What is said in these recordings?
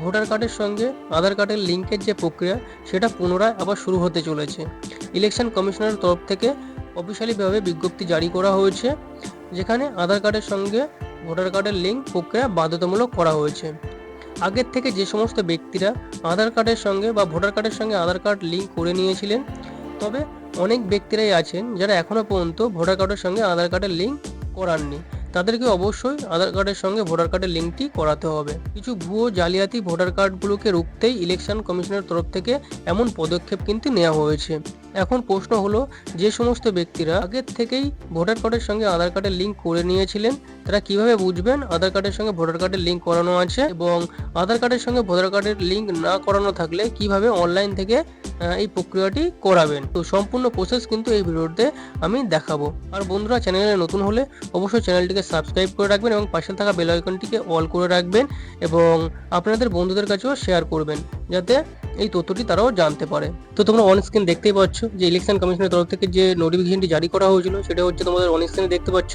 Voter কার্ডের সঙ্গে আধার কার্ডের লিঙ্কের যে প্রক্রিয়া সেটা পুনরায় আবার শুরু হতে চলেছে। ইলেকশন কমিশনের তরফ থেকে অফিসিয়ালিভাবে বিজ্ঞপ্তি জারি করা হয়েছে, যেখানে আধার কার্ডের সঙ্গে ভোটার কার্ডের লিঙ্ক প্রক্রিয়া বাধ্যতামূলক করা হয়েছে। আগের থেকে যে সমস্ত ব্যক্তিরা আধার কার্ডের সঙ্গে বা ভোটার কার্ডের সঙ্গে আধার কার্ড লিঙ্ক করে নিয়েছিলেন, তবে অনেক ব্যক্তিরাই আছেন যারা এখনও পর্যন্ত ভোটার কার্ডের সঙ্গে আধার কার্ডের লিঙ্ক করাননি। তাদেরকে অবশ্যই আধার কার্ডের সঙ্গে ভোটার কার্ডের লিঙ্কটি করাতে হবে। কিছু ভুয়ো জালিয়াতি ভোটার কার্ডগুলোকে রুখতেই ইলেকশন কমিশনের তরফ থেকে এমন পদক্ষেপ কিন্তু নেওয়া হয়েছে। এখন প্রশ্ন হলো, যে সমস্ত ব্যক্তিরা আগের থেকেই ভোটার কার্ডের সঙ্গে আধার কার্ডের লিঙ্ক করে নিয়েছিলেন, তারা কিভাবে বুঝবেন আধার কার্ডের সঙ্গে ভোটার কার্ডের লিঙ্ক করানো আছে, এবং আধার কার্ডের সঙ্গে ভোটার কার্ডের লিঙ্ক না করানো থাকলে কিভাবে অনলাইন থেকে এই প্রক্রিয়াটি করাবেন। তো সম্পূর্ণ প্রসেস কিন্তু এই ভিডিওতে আমি দেখাবো। আর বন্ধুরা, চ্যানেলে নতুন হলে অবশ্যই চ্যানেলটিকে সাবস্ক্রাইব করে রাখবেন এবং পাশে থাকা বেল আইকনটিকে অল করে রাখবেন এবং আপনাদের বন্ধুদের কাছেও শেয়ার করবেন, যাতে এই তথ্যটি তারাও জানতে পারে। তো তোমরা অন স্ক্রিন দেখতেই পাচ্ছ যে ইলেকশন কমিশনের তরফ থেকে যে নোটিফিকেশনটি জারি করা হয়েছিল সেটা হচ্ছে তোমাদের অন স্ক্রিনে দেখতে পাচ্ছ।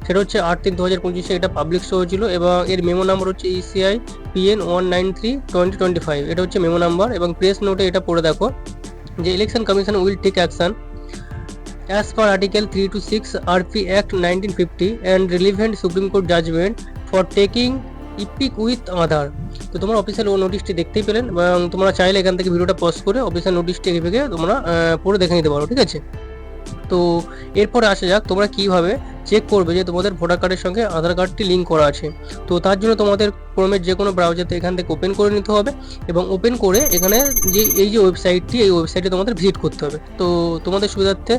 সেটা হচ্ছে 8/3/2025 এটা পাবলিশ হয়েছিল এবং এর মেমো নাম্বার হচ্ছে ECI PN 193/2025। এটা হচ্ছে মেমো নাম্বার এবং প্রেস নোটে এটা পড়ে দেখো যে election commission will take action as per Article 3 to 6 RP Act 1950 and relevant Supreme Court judgment for taking EPIC with Aadhaar. তো তোমরা অফিসিয়াল নোটিশটি দেখতেই পেলেন এবং তোমরা চাইলে এখান থেকে ভিডিওটা পজ করে অফিসিয়াল নোটিশটি এভাবে তোমরা পড়ে দেখে নিতে পারো, ঠিক আছে। তো এরপরে আসা যাক তোমরা কিভাবে চেক করবে যে তোমাদের ভোটার কার্ডের সঙ্গে আধার কার্ডটি লিঙ্ক করা আছে। তো তার জন্য তোমাদের ক্রোমের যে কোনো ব্রাউজারতে এখান থেকে ওপেন করে নিতে হবে এবং ওপেন করে এখানে যে এই যে ওয়েবসাইটটি, এই ওয়েবসাইটে তোমাদের ভিজিট করতে হবে। তো তোমাদের সুবিধার্থে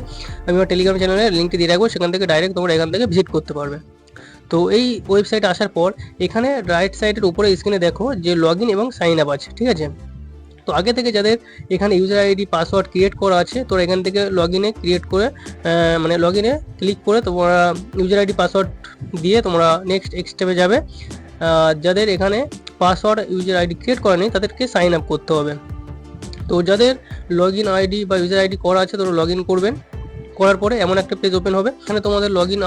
আমি আমার টেলিগ্রাম চ্যানেলের লিঙ্কটি দিয়ে রাখবো, সেখান থেকে ডাইরেক্ট তোমরা এখান থেকে ভিজিট করতে পারবে। তো এই ওয়েবসাইটে আসার পর এখানে রাইট সাইডের উপরে স্ক্রিনে দেখো যে লগ ইন এবং সাইন আপ আছে, ঠিক আছে। তো আগে থেকে যাদের এখানে ইউজার আইডি পাসওয়ার্ড ক্রিয়েট করা আছে, তোরা এখান থেকে লগ ইনে ক্রিয়েট করে মানে লগ ইনে ক্লিক করে তোমরা ইউজার আইডি পাসওয়ার্ড দিয়ে তোমরা নেক্সট স্টেপে যাবে। যাদের এখানে পাসওয়ার্ড ইউজার আইডি ক্রিয়েট করা নেই তাদেরকে সাইন আপ করতে হবে। তো যাদের লগ ইন আইডি বা ইউজার আইডি করা আছে তোরা লগ ইন করবেন। করার পরে এমন একটা পেজ ওপেন হবে, এখানে তোমাদের লগ ইন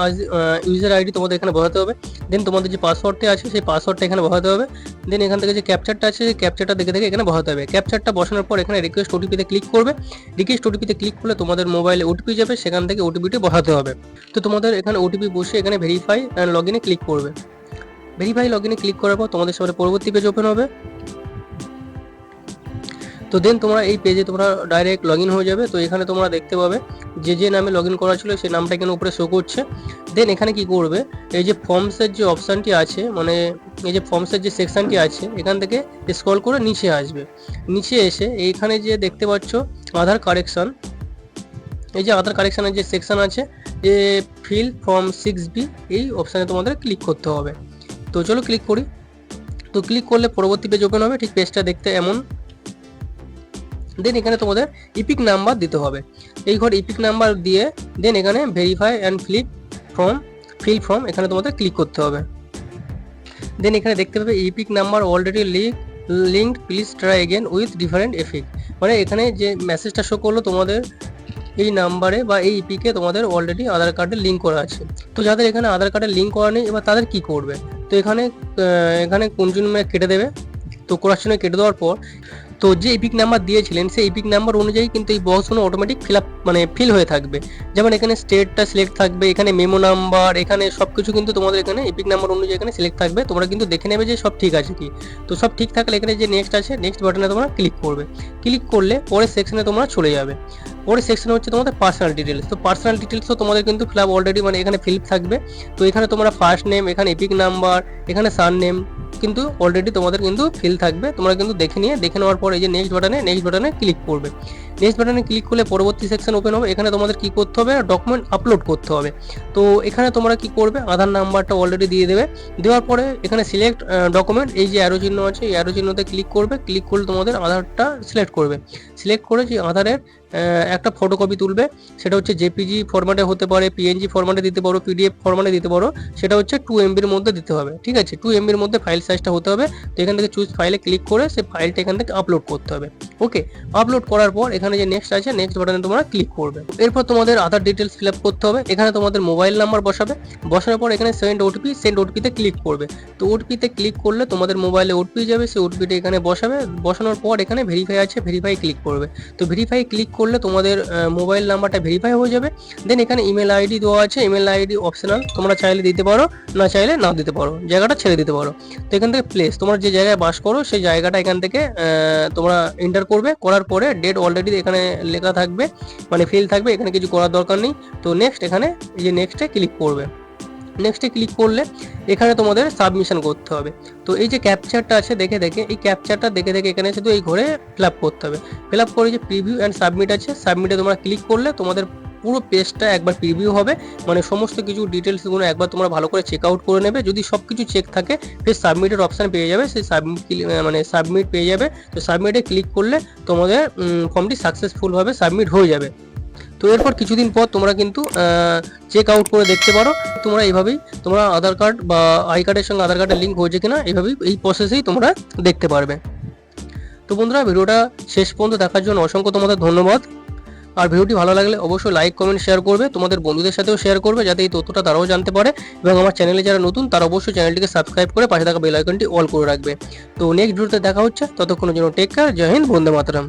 ইউজার আইডি তোমাদের এখানে বসাতে হবে। দেন তোমাদের যে পাসওয়ার্ডটা আছে সেই পাসওয়ার্ডটা এখানে বসাতে হবে। দেন এখান থেকে যে ক্যাপচারটা আছে সেই ক্যাপচারটা দেখে দেখে এখানে বসাতে হবে। ক্যাপচারটা বসানোর পর এখানে রিকোয়েস্ট ওটিপিতে ক্লিক করবে। রিকোয়েস্ট ওটিপিতে ক্লিক করলে তোমাদের মোবাইলে ওটিপি যাবে, সেখান থেকে ওটিপিটি বসাতে হবে। তো তোমাদের এখানে ওটিপি বসে এখানে ভেরিফাই অ্যান্ড লগ ইনে ক্লিক করবে। ভেরিফাই লগ ইনে ক্লিক করার পর তোমাদের সামনে পরবর্তী পেজ ওপেন হবে। তো দেন তোমরা এই পেজে তোমরা ডাইরেক্ট লগ ইন হয়ে যাবে। তো এখানে তোমরা দেখতে পাবে যে নামে লগ ইন করা ছিল সেই নামটা এখানে উপরে শো করছে। দেন এখানে কি করবে, এই যে ফর্মসের যে অপশানটি আছে, মানে এই যে ফর্মসের যে সেকশনটি আছে, এখান থেকে স্ক্রল করে নিচে আসবে। নিচে এসে এইখানে যে দেখতে পাচ্ছ আধার কারেকশন, এই যে আধার কারেকশনের যে সেকশন আছে, যে ফিল ফর্ম 6B, এই অপশানে তোমাদের ক্লিক করতে হবে। তো চলো ক্লিক করি। তো ক্লিক করলে পরবর্তী পেজ ওপেন হবে, ঠিক পেজটা দেখতে এমন। দেন এখানে তোমাদের ইপিক নাম্বার দিতে হবে। এই ঘর ইপিক নাম্বার দিয়ে দেন এখানে ভেরিফাই অ্যান্ড ফিল ফর্ম এখানে তোমাদের ক্লিক করতে হবে। দেন এখানে দেখতে পাবে epic number already linked, please try again with different effect. মানে এখানে যে মেসেজটা শো করলো তোমাদের এই নাম্বারে বা এই ইপিকে তোমাদের অলরেডি আধার কার্ডের লিঙ্ক করা আছে। তো যাদের এখানে আধার কার্ডের লিঙ্ক করা নেই, এবার তাদের কি করবে, তো এখানে কোনজনে কেটে দেবে। তো কোরাশনে কেটে দেওয়ার পর তো যে ইপিক নাম্বার দিয়েছিলেন সেই ইপিক নাম্বার অনুযায়ী কিন্তু এই বক্সগুলো অটোমেটিক ফিল হয়ে থাকবে। যেমন এখানে স্টেটটা সিলেক্ট থাকবে, এখানে মেমো নাম্বার, এখানে সব কিছু কিন্তু তোমাদের এখানে ইপিক নাম্বার অনুযায়ী এখানে সিলেক্ট থাকবে। তোমরা কিন্তু দেখে নেবে যে সব ঠিক আছে কি। তো সব ঠিক থাকলে এখানে যে নেক্সট আছে, নেক্সট বাটনে তোমরা ক্লিক করবে। ক্লিক করলে পরের সেকশনে তোমরা চলে যাবে। পরের সেকশনে হচ্ছে তোমাদের পার্সোনাল ডিটেলস। তো পার্সোনাল ডিটেলসও তোমাদের কিন্তু ফিল আপ অলরেডি, মানে এখানে ফিল থাকবে। তো এখানে তোমরা ফার্স্ট নেম, এখানে ইপিক নাম্বার, এখানে সার নেম কিন্তু অলরেডি তোমাদের কিন্তু ফিল থাকবে। তোমরা কিন্তু দেখে নেওয়ার পর এই যে নেক্সট বাটনে ক্লিক করবে। নেক্সট বাটনে ক্লিক করলে পরবর্তী সেকশন ওপেন হবে। এখানে তোমাদের কি করতে হবে, ডকুমেন্ট আপলোড করতে হবে। তো এখানে তোমরা কি করবে, আধার নাম্বারটা অলরেডি দিয়ে দেবে। দেওয়ার পরে এখানে সিলেক্ট ডকুমেন্ট, এই যে অ্যারো চিহ্ন আছে এই অ্যারো চিহ্নতে ক্লিক করবে। ক্লিক করলে তোমাদের আধারটা সিলেক্ট করবে। সিলেক্ট করে যে আধারের একটা ফটোকপি তুলবে, সেটা হচ্ছে জেপিজি ফরম্যাটে হতে পারে, পিএনজি ফরম্যাটে দিতে পারো, পিডিএফ ফরম্যাটে দিতে পারো, সেটা হচ্ছে 2 MB এর মধ্যে দিতে হবে, ঠিক আছে? 2 MB এর মধ্যে ফাইল সাইজটা হতে হবে। তো এখান থেকে চুজ ফাইলে ক্লিক করে সেই ফাইলটা এখান থেকে আপলোড করতে হবে। ওকে, আপলোড করার পর এখানে যে নেক্সট আছে, নেক্সট বাটনে তোমরা ক্লিক করবে। এরপর তোমাদের আধার ডিটেলস ফিল আপ করতে হবে। এখানে তোমাদের মোবাইল নাম্বার বসাবে, বসানোর পর এখানে সেন্ড ওটিপিতে ক্লিক করবে। তো ওটিপিতে ক্লিক করলে তোমাদের মোবাইলে ওটিপি যাবে, সেই ওটিপিটা এখানে বসাবে। বসানোর পর এখানে ভেরিফাই আছে, ভেরিফাই ক্লিক করবে। তো ভেরিফাই ক্লিক করলে তোমাদের মোবাইল নাম্বারটা ভেরিফাই হয়ে যাবে। দেন এখানে ইমেল আইডি দেওয়া আছে, ইমেল আইডি অপশনাল, তোমরা চাইলে দিতে পারো, না চাইলে না দিতে পারো, জায়গাটা ছেড়ে দিতে পারো। তো এখান থেকে প্লেস, তোমরা যে জায়গায় বাস করো সেই জায়গাটা এখান থেকে তোমরা এন্টার করবে। করার পরে ডেট অলরেডি এখানে লেখা থাকবে, মানে ফিল থাকবে, এখানে কিছু করার দরকার নেই। তো নেক্সট, এখানে এই যে নেক্সটে ক্লিক করবে। নেক্সটে ক্লিক করলে এখানে তোমাদের সাবমিশন করতে হবে। তো এই যে ক্যাপচারটা আছে দেখে দেখে, এই ক্যাপচারটা দেখে দেখে এখানে শুধু এই ঘরে ফিল আপ করতে হবে। ফিল আপ করে যে প্রিভিউ অ্যান্ড সাবমিট আছে, সাবমিটে তোমরা ক্লিক করলে তোমাদের পুরো পেজটা একবার প্রিভিউ হবে, মানে সমস্ত কিছু ডিটেলসগুলো একবার তোমরা ভালো করে চেক আউট করে নেবে। যদি সব কিছু চেক থাকে ফের সাবমিটের অপশান পেয়ে যাবে, সেই সাবমিট পেয়ে যাবে। তো সাবমিটে ক্লিক করলে তোমাদের ফর্মটি সাকসেসফুলভাবে সাবমিট হয়ে যাবে। তো এরপর কিছুদিন পর তোমরা কিন্তু চেক আউট করে দেখতে পারো তোমরা এইভাবেই তোমরা আধার কার্ড বা আই কার্ডের সঙ্গে আধার কার্ডের লিঙ্ক হয়েছে কিনা, এইভাবেই এই প্রসেসেই তোমরা দেখতে পারবে। তো বন্ধুরা, ভিডিওটা শেষ পর্যন্ত দেখার জন্য অসংখ্য তোমাদের ধন্যবাদ। আর ভিডিওটি ভালো লাগলে অবশ্যই লাইক, কমেন্ট, শেয়ার করবে, তোমাদের বন্ধুদের সাথেও শেয়ার করবে, যাতে এই তথ্যটা তারাও জানতে পারে। এবং আমার চ্যানেলে যারা নতুন তারা অবশ্যই চ্যানেলটিকে সাবস্ক্রাইব করে পাশে থাকা বেল আইকনটি অল করে রাখবে। তো নেক্সট ভিডিওতে দেখা হচ্ছে, ততক্ষণের জন্য টেক কেয়ার, জয় হিন্দ, বন্দে মাতরম।